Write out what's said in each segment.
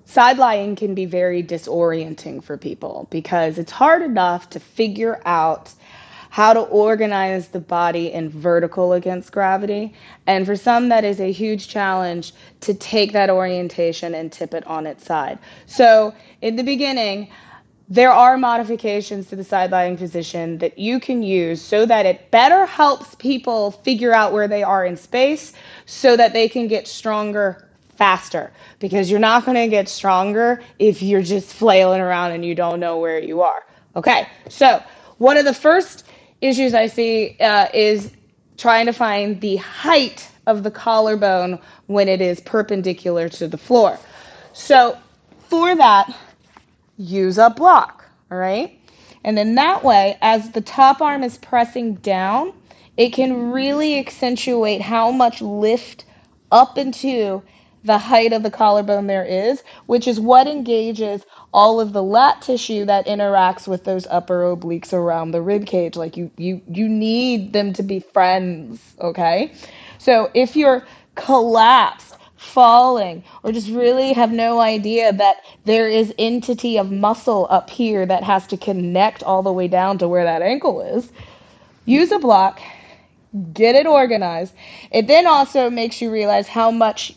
side lying can be very disorienting for people because it's hard enough to figure out how to organize the body in vertical against gravity. And for some, that is a huge challenge to take that orientation and tip it on its side. So in the beginning, there are modifications to the side lying position that you can use so that it better helps people figure out where they are in space so that they can get stronger faster, because you're not going to get stronger if you're just flailing around and you don't know where you are. Okay, so one of the first issues I see is trying to find the height of the collarbone when it is perpendicular to the floor. So for that, use a block, all right? And then that way, as the top arm is pressing down, it can really accentuate how much lift up into the height of the collarbone there is, which is what engages all of the lat tissue that interacts with those upper obliques around the rib cage. Like you need them to be friends, okay? So if you're collapsed, falling, or just really have no idea that there is entity of muscle up here that has to connect all the way down to where that ankle is, use a block, get it organized. It then also makes you realize how much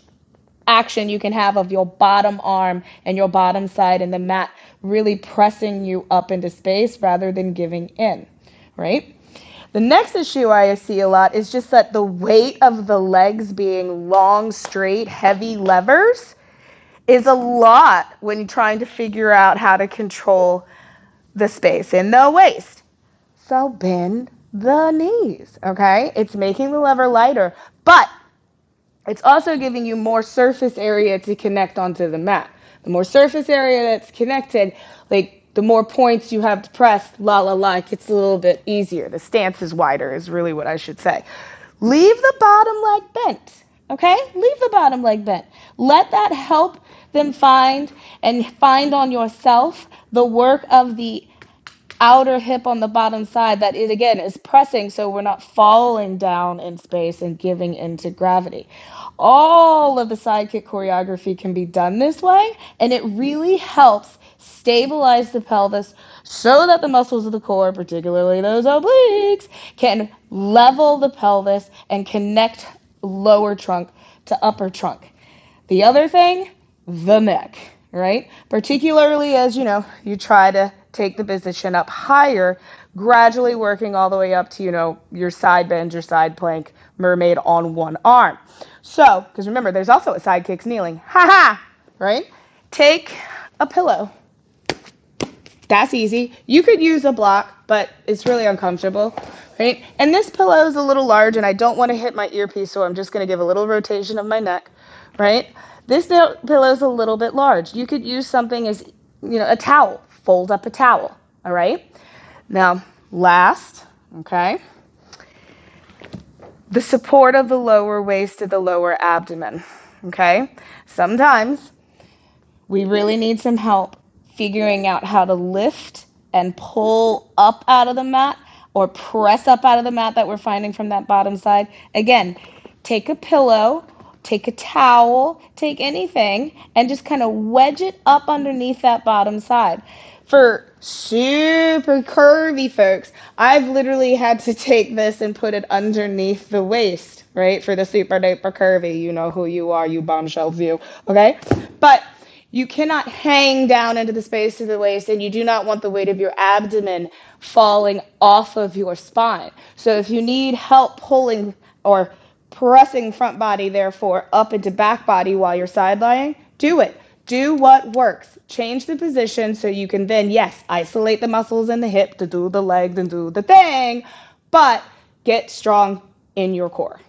action you can have of your bottom arm and your bottom side and the mat really pressing you up into space rather than giving in, right? The next issue I see a lot is just that the weight of the legs being long, straight, heavy levers is a lot when you're trying to figure out how to control the space in the waist. So bend the knees, okay? It's making the lever lighter, but it's also giving you more surface area to connect onto the mat. The more surface area that's connected, like the more points you have to press, it gets a little bit easier. The stance is wider is really what I should say. Leave the bottom leg bent, okay? Leave the bottom leg bent. Let that help them find on yourself the work of the outer hip on the bottom side that it again is pressing so we're not falling down in space and giving into gravity. All of the side kick choreography can be done this way, and it really helps stabilize the pelvis so that the muscles of the core, particularly those obliques, can level the pelvis and connect lower trunk to upper trunk. The other thing, the neck, right? Particularly as, you try to take the position up higher, gradually working all the way up to, your side bend, your side plank, mermaid on one arm. So, because remember, there's also a side kicks kneeling. Right? Take a pillow. That's easy. You could use a block, but it's really uncomfortable, right? And this pillow is a little large, and I don't want to hit my earpiece, so I'm just going to give a little rotation of my neck, right? This pillow is a little bit large. You could use something as, a towel. Fold up a towel, all right? Now, last, okay, the support of the lower waist to the lower abdomen, okay? Sometimes we really need some help figuring out how to lift and pull up out of the mat or press up out of the mat that we're finding from that bottom side. Again, take a pillow, take a towel, take anything, and just kind of wedge it up underneath that bottom side. For super curvy folks, I've literally had to take this and put it underneath the waist, right? For the super duper curvy, you know who you are, you bombshell view, okay? But you cannot hang down into the space of the waist, and you do not want the weight of your abdomen falling off of your spine. So if you need help pulling or pressing front body, therefore, up into back body while you're side lying, do it. Do what works. Change the position so you can then, yes, isolate the muscles in the hip to do the legs and do the thing, but get strong in your core.